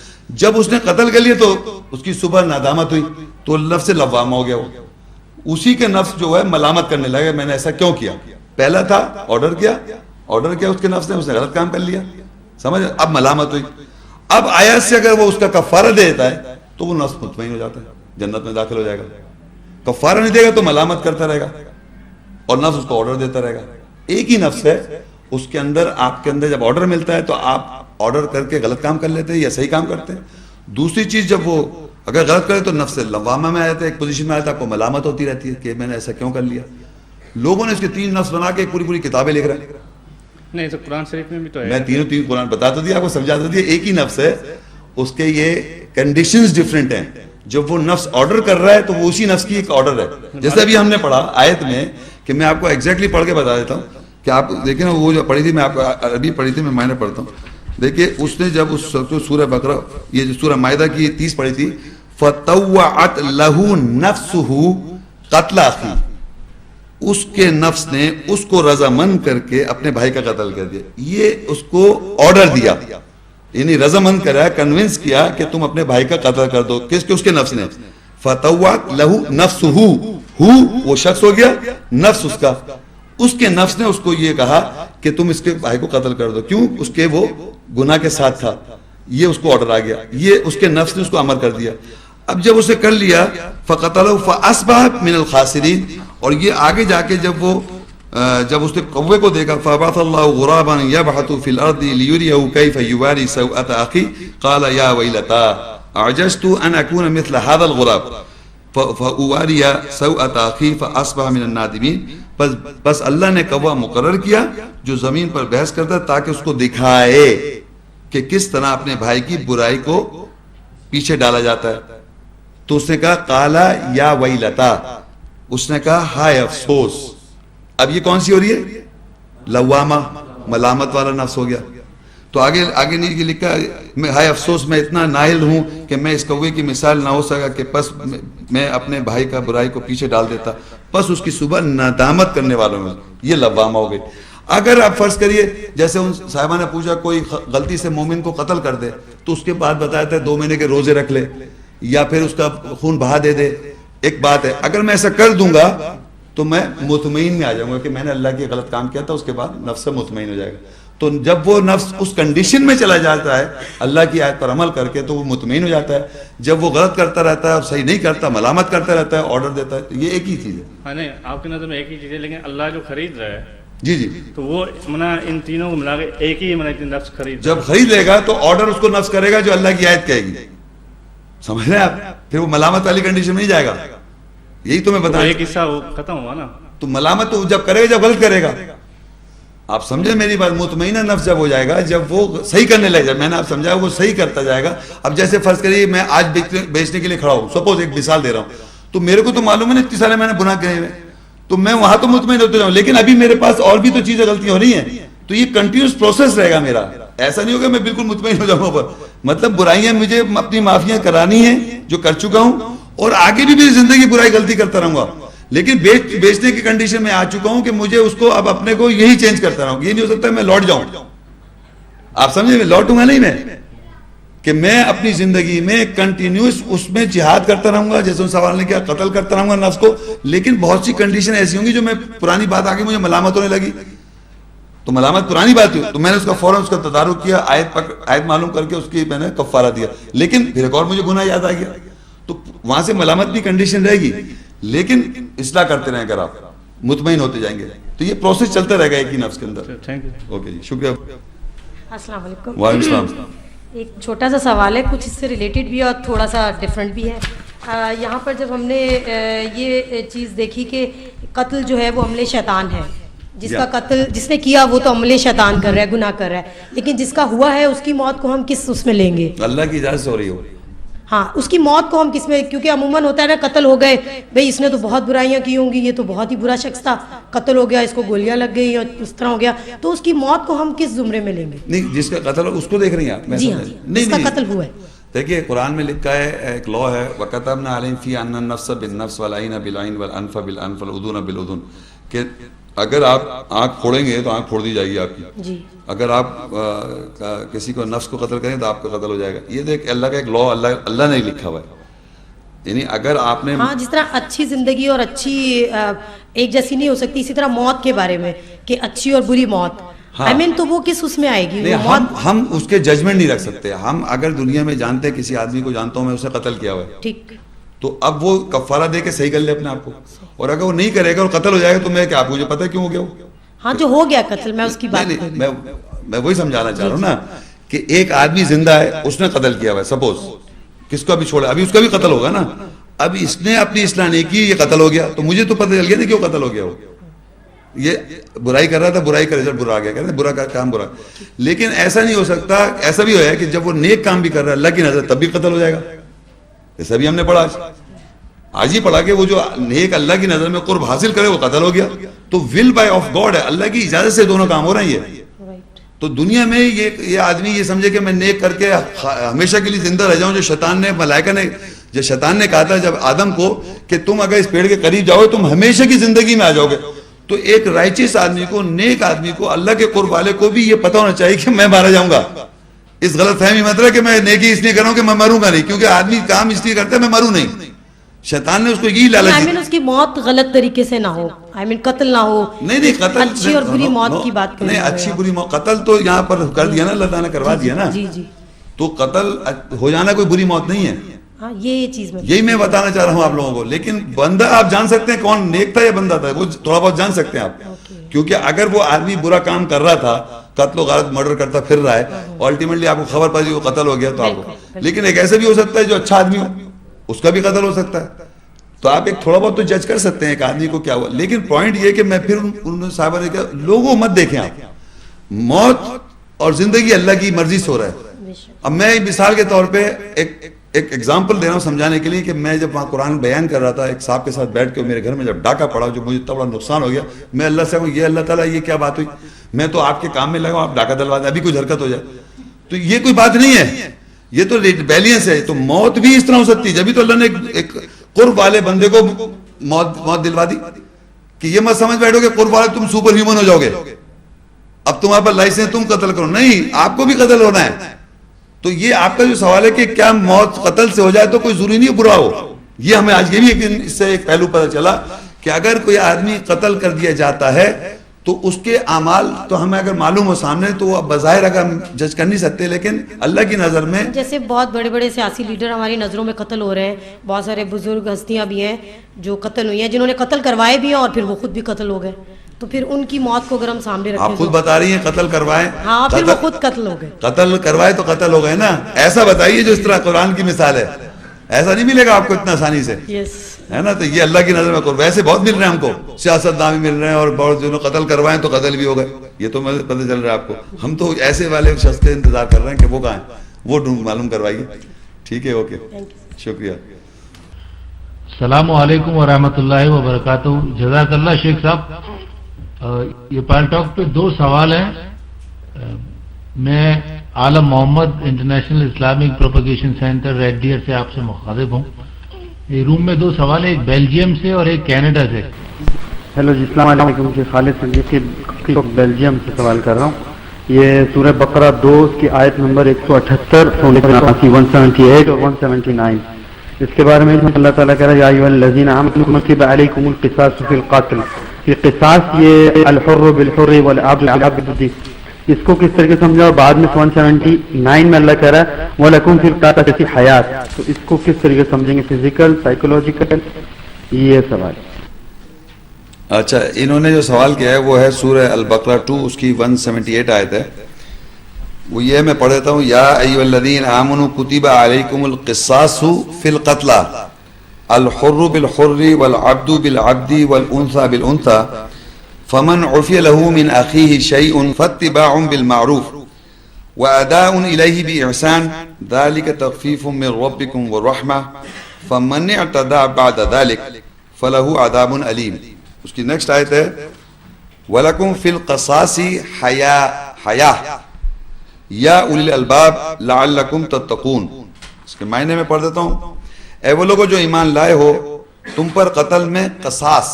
جب اس نے قتل کر لیا تو اس کی صبح ندامت ہوئی تو نفس لوامہ ہو گیا. وہ اسی کے نفس جو ہے ملامت کرنے لگا, میں نے ایسا کیوں کیا. پہلا تھا آرڈر کیا اس کے نفس نے, اس نے غلط کام کر لیا, سمجھ. اب ملامت ہوئی. اب آیت سے اگر وہ اس کا کفارہ دے دیتا ہے تو وہ نفس مطمئن ہو جاتا ہے, جنت میں داخل ہو جائے گا. کفارہ نہیں دے گا تو ملامت کرتا رہے گا اور نفس اس کو آرڈر دیتا رہے گا. ایک ہی نفس ہے, اس کے اندر آپ کے اندر جب آرڈر ملتا ہے تو آپ آرڈر کر کے غلط کام کر لیتے ہیں یا صحیح کام کرتے ہیں. دوسری چیز, جب وہ اگر غلط کرے تو نفس لوامہ میں آ جاتا ہے, ایک پوزیشن میں آتا ہے, آپ کو ملامت ہوتی رہتی ہے کہ میں نے ایسا کیوں کر لیا. لوگوں نے اس کے 3 نفس بنا کے پوری کتابیں لکھ رہے ہیں. نہیں تو قرآن شریف میں بھی تو ہے. میں تین قرآن بتا تو دیا, آپ کو سمجھا تو دیا. ایک ہی نفس ہے, اس کے یہ کنڈیشنز ڈفرینٹ ہیں. جب وہ نفس آرڈر کر رہا ہے تو وہ اسی نفس کی ایک آرڈر ہے. جیسے ابھی ہم نے پڑھا آیت میں, کہ میں آپ کو ایگزیکٹلی پڑھ کے بتا دیتا ہوں کہ آپ دیکھیں نا, وہ جو پڑھی تھی میں آپ کو عربی پڑھی تھی, میں نے پڑھتا ہوں. دیکھیے اس نے جب اس سورہ بقرہ, یہ جو سورہ مائدہ کی 30 پڑھی تھی, فَطَوَّعَتْ لَهُ نَفْسُهُ قَتْلَ أَخِيهِ, اس کے نفس نے اس کو رضامند کر کے اپنے بھائی کا قتل کر دیا. یہ اس کو آرڈر دیا, یعنی رضامند کرا, کنونس کیا کہ تم اپنے بھائی کا قتل کر دو. کس کے؟ اس کے نفس نے. فَطَوَّعَتْ لَهُ نَفْسُهُ, وہ شخص ہو گیا, نفس اس کا. اس کے نفس نے اس کو یہ کہا کہ تم اس کے بھائی کو قتل کر دو. کیوں؟ اس کے وہ گناہ کے ساتھ تھا, یہ اس کو آرڈر آ گیا, یہ اس کے نفس نے اس کو امر کر دیا. اب جب اسے کر لیا, فَقَتَلَهُ فَأَصْبَحَ مِنَ الْخَاسِرِينَ, اور یہ آگے جا کے جب اس نے کوے کو دیکھا, فَبَعَثَ اللَّهُ غُرَابًا يَبْحَثُ فِي الْأَرْضِ لِيُرِيَهُ كَيْفَ يُوَارِي سَوْءَةَ أَخِيهِ قَالَ يَا وَيْلَتَا أَعْجَزْتُ أَنْ أَكُونَ مِثْلَ هَذَا الْغُرَابِ فَأُوَارِيَ سَوْءَةَ أَخِي فَأَصْبَحَ مِنَ النَّادِمِينَ. بس اللہ نے کوا مقرر کیا جو زمین پر بحث کرتا ہے تاکہ اس کو دکھائے کہ کس طرح اپنے بھائی کی برائی کو پیچھے ڈالا جاتا ہے. تو اس نے کہا قالا یا ویلتا, اس نے کہا ہائے افسوس. اب یہ کون سی ہو رہی ہے؟ لوامہ, ملامت والا نفس ہو گیا. تو آگے نہیں لکھا میں ہائے افسوس, میں اتنا نااہل ہوں کہ میں اس کوے کی مثال نہ ہو سکا کہ پس میں اپنے بھائی کا برائی کو پیچھے ڈال دیتا. پس اس کی صبح ندامت کرنے والوں میں یہ لوامہ ہو گئی. اگر آپ فرض کریے جیسے ان صاحبہ نے پوچھا کوئی غلطی سے مومن کو قتل کر دے تو اس کے بعد بتایا تھا 2 مہینے کے روزے رکھ لے یا پھر اس کا خون بہا دے دے. ایک بات ہے, اگر میں ایسا کر دوں گا تو میں مطمئن میں آ جاؤں گا کہ میں نے اللہ کی غلط کام کیا تھا, اس کے بعد نفس سے مطمئن ہو جائے گا. تو جب وہ نفس اس کنڈیشن میں چلا جاتا ہے اللہ کی آیت پر عمل کر کے تو وہ مطمئن ہو جاتا ہے. جب وہ غلط کرتا رہتا ہے اور صحیح نہیں کرتا, ملامت کرتا رہتا ہے, آرڈر دیتا ہے, یہ ایک ہی چیز ہے. ہاں نہیں, آپ کی نظر میں ایک ہی چیز ہے, لیکن اللہ جو خرید رہا ہے جی تو وہ ان تینوں کو ملا کے ایک ہی نفس خرید. جب خرید لے گا تو آرڈر اس کو نفس کرے گا جو اللہ کی آیت کہے گی, سمجھ رہے ہیں آپ. پھر وہ ملامت والی کنڈیشن میں نہیں جائے گا. یہی تو میں بتایا, ایک حصہ وہ ختم ہوا نا. تو ملامت تو جب کرے گا جب غلط کرے گا. آپ سمجھے میری بات, مطمئنہ نفس جب ہو جائے گا جب وہ صحیح کرنے لگے جب میں نے آپ سمجھایا وہ صحیح کرتا جائے گا. اب جیسے فرض کریے میں آج بیچنے کے لیے کھڑا ہوں, سپوز ایک مثال دے رہا ہوں, تو میرے کو تو معلوم ہے نا اتنی سارے میں نے گناہ کرے ہوئے, تو میں وہاں تو مطمئن ہوتے جاؤں, لیکن ابھی میرے پاس اور بھی تو چیزیں غلطیاں ہو رہی ہیں. تو یہ کنٹینیوس پروسیس رہے گا میرا, ایسا نہیں ہوگا میں بالکل مطمئن ہو جاؤں پر. مطلب برائیاں مجھے اپنی معافیاں کرانی ہیں جو کر چکا ہوں, اور آگے بھی میری زندگی برائی غلطی کرتا رہوں گا, لیکن بیچنے کی کنڈیشن میں آ چکا ہوں کہ مجھے اس کو اب اپنے کو یہی چینج کرتا رہوں. یہ نہیں ہو سکتا میں لوٹ جاؤں. آپ سمجھے, میں لوٹوں گا نہیں, میں کہ میں اپنی زندگی میں کنٹینیوس اس میں جہاد کرتا رہوں گا, جیسے ان سوال نے کیا, قتل کرتا رہوں گا نفس کو. لیکن بہت سی کنڈیشن ایسی ہوں گی جو میں پرانی بات آ گئی, مجھے ملامت ہونے لگی, تو ملامت پرانی بات ہوئی, تو میں نے اس کا فوراً اس کا تدارک کیا, آیت معلوم کر کے اس کی میں نے کفارہ دیا. لیکن پھر ایک اور مجھے گناہ یاد آ گیا, تو وہاں سے ملامت بھی کنڈیشن رہے گی, لیکن اصلاح کرتے رہیں اگر آپ مطمئن ہوتے جائیں گے. تو یہ پروسیس چلتا رہے گا ایک ہی نفس کے اندر. اوکے جی, شکریہ. السلام علیکم. وعلیکم السلام. ایک چھوٹا سا سوال ہے, کچھ اس سے ریلیٹڈ بھی ہے اور تھوڑا سا ڈفرینٹ بھی ہے. یہاں پر جب ہم نے یہ چیز دیکھی کہ قتل جو ہے وہ عمل شیطان ہے, جس کا قتل جس نے کیا وہ تو عمل شیطان کر رہا ہے, گناہ کر رہا ہے, لیکن جس کا ہوا ہے اس کی موت کو ہم کس اس میں لیں گے؟ اللہ کی اجازت سے ہو رہی ہو. ہاں, اس کی موت کو ہم کس میں, کیونکہ عموماً ہوتا ہے نا قتل ہو گئے, بھئی اس نے تو بہت برائیاں کی ہوں گی, یہ تو بہت ہی برا شخص تھا, قتل ہو گیا, اس کو گولیاں لگ گئی اور اس طرح ہو گیا, تو اس کی موت کو ہم کس زمرے میں لیں گے؟ نہیں, جس کا قتل ہو اس کو دیکھ رہی ہیں آپ. جی ہاں, جس کا قتل ہوا ہے. دیکھیے قرآن میں لکھا ہے، ایک لا ہے وَكَتَبْنَا عَلَيْهِمْ فِيهَا أَنَّ النَّفْسَ بِالنَّفْسِ وَالْعَيْنَ بِالْعَيْنِ وَالْأَنْفَ بِالْأَنْفِ وَالْأُذُنَ بِالْأُذُنِ، کہ اگر آپ آنکھ پھوڑیں گے تو آنکھ پھوڑ دی جائے گی آپ کی، جی اگر آپ کسی کو نفس کو قتل کریں تو آپ کا قتل ہو جائے گا. یہ دیکھ اللہ کا ایک لا اللہ نے لکھا ہوا ہے. یعنی اگر آپ نے ہاں جس طرح اچھی زندگی اور اچھی ایک جیسی نہیں ہو سکتی، اسی طرح موت کے بارے میں کہ اچھی اور بری موت، آئی مین تو وہ کس اس میں آئے گی؟ نہیں، ہم اس کے ججمنٹ نہیں رکھ سکتے. ہم اگر دنیا میں جانتے ہیں کسی آدمی کو جانتا ہوں میں اسے قتل کیا ہوا ہے، ٹھیک، تو اب وہ کفارہ دے کے صحیح کر لے اپنے آپ کو، اور اگر وہ نہیں کرے گا اور قتل ہو جائے گا تو میں کیا، آپ کو مجھے پتہ ہے کیوں ہو گیا وہ. ہاں جو ہو گیا قتل، میں اس کی بات نہیں کر رہی ہوں. میں وہی سمجھانا چاہ رہا ہوں نا کہ ایک آدمی زندہ ہے، اس نے قتل کیا ہوا ہے، سپوز کس کو ابھی چھوڑا، ابھی اس کا بھی قتل ہوگا نا. اب اس نے اپنی اصلاح نہیں کی، یہ قتل ہو گیا، تو مجھے تو پتہ چل گیا نا کیوں قتل ہو گیا. وہ یہ برائی کر رہا تھا، برائی کا رزلٹ برا آ گیا، کہتے ہیں برا کا کام برا. لیکن ایسا نہیں ہو سکتا، ایسا بھی ہوا ہے کہ جب وہ نیک کام بھی کر رہا ہے اللہ کی نظر تب بھی قتل ہو جائے گا. ایسا بھی ہم نے پڑھا آج ہی پڑھا کہ وہ جو نیک اللہ کی نظر میں قرب حاصل کرے وہ قتل ہو گیا. تو ول بائی آف گاڈ ہے، اللہ کی اجازت سے دونوں کام ہو رہے ہیں. یہ تو دنیا میں یہ آدمی یہ سمجھے کہ میں نیک کر کے ہمیشہ کے لیے زندہ رہ جاؤں، جو شیطان نے ملائکہ نے جو شیطان نے کہا تھا جب آدم کو کہ تم اگر اس پیڑ کے قریب جاؤ تم ہمیشہ کی زندگی میں آ جاؤ گے. تو ایک رائچس آدمی کو، نیک آدمی کو، اللہ کے قرب والے کو بھی یہ پتہ ہونا چاہیے کہ میں مارا جاؤں گا. اس غلط فہمی مطلب کہ میں نیکی اس لیے کر رہا ہوں کہ میں مروں گا نہیں، کیونکہ آدمی کام اس لیے کرتا ہے میں مروں نہیں. شیطان نے اس کو یہی لالچ آئی مین اس کی موت غلط طریقے سے نہ ہو، آئی مین قتل نہ ہو. نہیں قتل اچھی اور بری موت کی بات کریں. نہیں، اچھی بری موت، قتل تو یہاں پر کر دیا نا اللہ تعالیٰ نے، کروا دیا نا. جی جی، تو قتل ہو جانا کوئی بری موت نہیں ہے. ہاں یہ چیز میں یہی میں بتانا چاہ رہا ہوں آپ لوگوں کو. لیکن بندہ آپ جان سکتے ہیں کون نیک تھا یا بندہ تھا، وہ تھوڑا بہت جان سکتے ہیں آپ. کیونکہ اگر وہ آدمی برا کام کر رہا تھا، قتل و غارت مرڈر کرتا پھر رہا ہے، الٹیمیٹلی آپ کو خبر پڑی وہ قتل ہو گیا تو آپ کو. لیکن ایک ایسا بھی ہو سکتا ہے جو اچھا آدمی ہو، اس کا بھی قتل ہو سکتا ہے. تو آپ ایک تھوڑا بہت تو جج کر سکتے ہیں ایک آدمی کو کیا ہوا. لیکن پوائنٹ یہ کہ میں پھر ان صاحبہ نے کہا لوگوں مت دیکھیں آپ، موت اور زندگی اللہ کی مرضی سے ہو رہا ہے. اب میں مثال کے طور پہ ایک ایگزامپل دے رہا ہوں سمجھانے کے لیے کہ میں جب وہاں قرآن بیان کر رہا تھا ایک صاحب کے ساتھ بیٹھ کے، میرے گھر میں جب ڈاکہ پڑا جو مجھے اتنا بڑا نقصان ہو گیا، میں اللہ سے کہوں یہ اللہ تعالیٰ یہ کیا بات ہوئی، میں تو آپ کے کام میں لگا ہوں، آپ ڈاکہ دلوا دیں، ابھی کچھ حرکت ہو جائے. تو یہ کوئی بات نہیں ہے، یہ تو ریبیلینس ہے. تو موت بھی اس طرح ہو سکتی ہے، جبھی تو اللہ نے ایک قرب والے بندے کو موت دلوا دی. کہ یہ مت سمجھ بیٹھو کہ قرب والے تم سپر ہیومن ہو جاؤ گے، اب تمہارے پاس لائسنس تم قتل کرو، نہیں، آپ کو بھی قتل ہونا ہے. تو یہ آپ کا جو سوال ہے کہ کیا موت قتل سے ہو جائے تو کوئی ضروری نہیں برا ہو. یہ ہمیں آج یہ بھی اس سے ایک پہلو پتہ چلا کہ اگر کوئی آدمی قتل کر دیا جاتا ہے تو اس کے اعمال تو ہمیں اگر معلوم ہو سامنے تو وہ بظاہر اگر ہم جج کر نہیں سکتے، لیکن اللہ کی نظر میں جیسے بہت بڑے بڑے سیاسی لیڈر ہماری نظروں میں قتل ہو رہے ہیں، بہت سارے بزرگ ہستیاں بھی ہیں جو قتل ہوئی ہیں، جنہوں نے قتل کروائے بھی ہیں اور پھر وہ خود بھی قتل ہو گئے. تو پھر ان کی موت کو اگر ہم سامنے رکھیں، آپ خود بتا رہی ہیں قتل کروائے، ہاں پھر وہ خود قتل ہو گئے. قتل کروائے تو قتل ہو گئے نا. ایسا بتائیے جو اس طرح قرآن کی مثال ہے، ایسا نہیں ملے گا آپ کو اتنا آسانی سے، ہے نا. تو یہ اللہ کی نظر میں ویسے بہت مل رہے ہیں ہم کو، سیاست داں بھی مل رہے ہیں اور بہت جنہوں قتل کروائے تو قتل بھی ہو گئے. یہ تو پتہ چل رہا ہے آپ کو. ہم تو ایسے والے شخص کے انتظار کر رہے ہیں کہ وہ کہاں ہیں، وہ معلوم کروائیے. ٹھیک ہے، اوکے، شکریہ. السلام علیکم ورحمۃ اللہ وبرکاتہ. جزاک اللہ شیخ صاحب. یہ پال ٹاک پہ 2 سوال ہیں. میں Alam Muhammad international Islamic propagation centre Red Deer سے آپ سے مخاطب ہوں. یہ روم میں 2 سوال ہیں، ایک بیلجیم سے اور ایک کینیڈا سے. ہیلو جی، السلام علیکم. جی خالد صدیقی بیلجیم سے سوال کر رہا ہوں. یہ سورہ بقرہ 2 کی آیت نمبر 178 178 اور 179، اس کے بارے میں اللہ تعالیٰ کہہ رہا ہے یا ایھا الذین آمنوا کتب علیکم القصاص فی القتل. یہ قصاص یہ الحر بالحر والعبد بالعبد، اس کو کس طریقے سے سمجھا؟ بعد میں 179 میں اللہ کہہ رہا ہے وَلَكُمْ فِي الْقِصَاصِ حَيَاةٌ. تو اس کو کس طریقے سے سمجھیں گے؟ Physical, psychological? یہ سوال. اچھا، انہوں نے جو سوال کیا ہے وہ ہے سورہ البقرہ 2 اس کی 178 آیت ہے. وہ یہ میں پڑھ دیتا ہوں. یا ایھا الذین آمنوا کتب علیکم القصاص فی القتلى الحر بالحر والعبد بالعبد والانثى بالانثى فمن عفي له من اخيه شيء فاتباع بالمعروف واداء اليه باحسان ذلك تخفيف من ربكم ورحمه فمن اعتدى بعد ذلك فله عذاب الیم. اس کی نیکسٹ آیت ہے وَلَكُمْ فِي الْقَصَاصِ حَيَاةٌ یا اولی الالباب لعلکم تتقون. اس کے معنی میں پڑھ دیتا ہوں. اے وہ لوگوں جو ایمان لائے ہو، تم پر قتل میں قصاص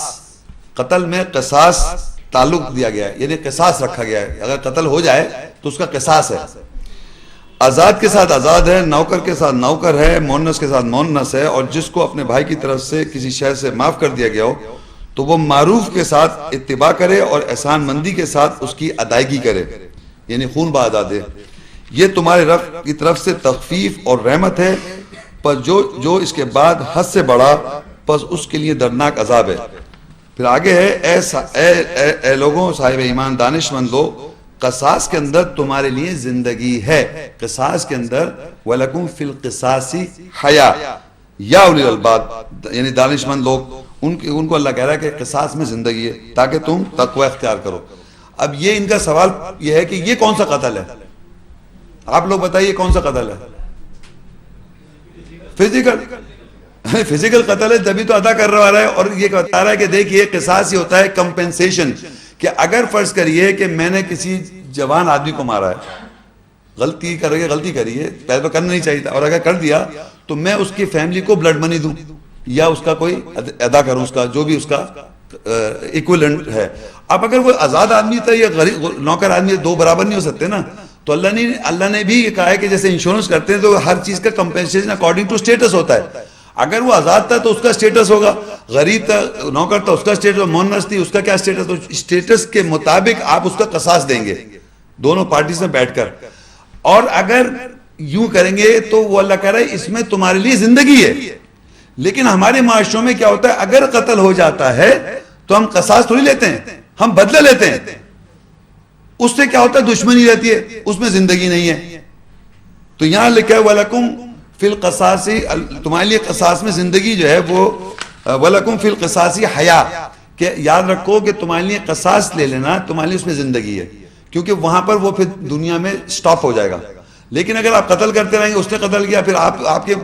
تعلق دیا گیا ہے، یعنی قصاص رکھا گیا ہے. اگر قتل ہو جائے تو اس کا قصاص ہے. آزاد کے ساتھ آزاد ہے، نوکر کے ساتھ نوکر ہے، مونس کے ساتھ مونس ہے. اور جس کو اپنے بھائی کی طرف سے کسی شے سے معاف کر دیا گیا ہو تو وہ معروف کے ساتھ اتباع کرے اور احسان مندی کے ساتھ اس کی ادائیگی کرے، یعنی خون بہا دے. یہ تمہارے رب کی طرف سے تخفیف اور رحمت ہے. پر جو اس کے بعد حد سے بڑھا پس اس کے لیے دردناک عذاب ہے. پھر آگے ہے اے لوگوں صاحب ایمان دانش مند لوگ، قصاص کے اندر تمہارے لیے زندگی ہے. قصاص کے اندر وَلَكُمْ فِي الْقِصَاصِ حَيَا یا اولی الالباب، یعنی دانش مند لوگ، ان کو اللہ کہہ رہا ہے کہ قصاص میں زندگی ہے تاکہ تم تقوی اختیار کرو. اب یہ ان کا سوال یہ ہے کہ یہ کون سا قتل ہے؟ آپ لوگ بتائیے کون سا قتل ہے؟ فزیکل قتل ہے، تبھی تو ادا کر رہا ہے. اور یہ بتا رہا ہے کہ دیکھیے قصاص یہ ہوتا ہے کمپنسیشن، کہ اگر فرض کریے کہ میں نے کسی جوان آدمی کو مارا ہے، غلطی کری ہے، پہلے تو کرنا نہیں چاہیے تھا، اور اگر کر دیا تو میں اس کی فیملی کو بلڈ منی دوں یا اس کا کوئی ادا کروں، اس کا جو بھی اس کا ایکویلنٹ ہے. اب اگر وہ آزاد آدمی تھا یا غریب نوکر آدمی، دو برابر نہیں ہو سکتے نا. تو اللہ نے بھی یہ کہا ہے کہ جیسے انشورنس کرتے ہیں تو ہر چیز کا کمپنسیشن اکارڈنگ ٹو اسٹیٹس ہوتا ہے. اگر وہ آزاد تھا تو اس کا اسٹیٹس ہوگا، غریب تھا نوکر تھا اس کا اسٹیٹس، مونس تھی اس کا کیا اسٹیٹس، تو اسٹیٹس کے مطابق آپ اس کا قصاص دیں گے دونوں پارٹیز میں بیٹھ کر. اور اگر یوں کریں گے تو وہ اللہ کہہ رہا ہے اس میں تمہارے لیے زندگی ہے. لیکن ہمارے معاشروں میں کیا ہوتا ہے، اگر قتل ہو جاتا ہے تو ہم قصاص تھوڑی لیتے ہیں، ہم بدلہ لیتے ہیں. اس سے کیا ہوتا ہے، دشمنی رہتی ہے، اس میں زندگی نہیں ہے. تو یہاں لکھا ہے وَلَكُمْ فِي الْقِصَاصِ، تمہارے لیے قصاص میں زندگی جو ہے وہ وَلَكُمْ فِي الْقِصَاصِ حَيَا، کہ یاد رکھو کہ تمہارے لیے قصاص لے لینا تمہارے لیے اس میں زندگی ہے، کیونکہ وہاں پر وہ پھر دنیا میں سٹاپ ہو جائے گا. لیکن اگر آپ قتل کرتے رہیں گے، اس نے قتل کیا، پھر آپ کے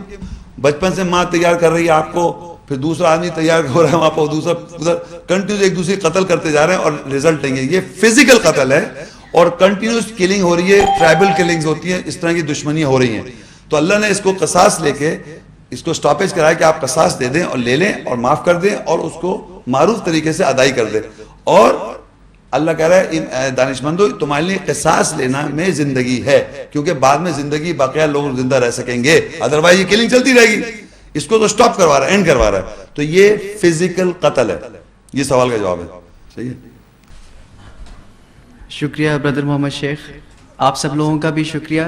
بچپن سے ماں تیار کر رہی ہے آپ کو، پھر دوسرا آدمی تیار ہو رہا ہے وہاں پر، دوسرا ادھر کنٹینیوس ایک دوسرے قتل کرتے جا رہے ہیں اور ریزلٹ لیں گے. یہ فزیکل قتل ہے اور کنٹینیوس کلنگ ہو رہی ہے، ٹرائبل کلنگز ہوتی ہیں، اس طرح کی دشمنیاں ہو رہی ہیں. تو اللہ نے اس کو قصاص لے کے اس کو سٹاپیج کرایا کہ آپ قصاص دے دیں اور لے لیں اور معاف کر دیں اور اس کو معروف طریقے سے ادائی کر دیں. اور اللہ کہہ رہا ہے دانش مندو تمہارے لیے قصاص لینا میں زندگی ہے، کیونکہ بعد میں زندگی باقیہ لوگ زندہ رہ سکیں گے، ادروائز یہ کلنگ چلتی رہے گی. اس کو تو سٹاپ کروا رہا ہے، اینڈ کروا رہا ہے. تو یہ فزیکل قتل ہے. یہ سوال کا جواب ہے. صحیح ہے. شکریہ بردر محمد شیخ، آپ سب لوگوں کا بھی شکریہ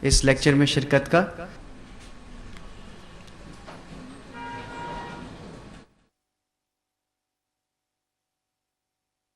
اس لیکچر میں شرکت کا.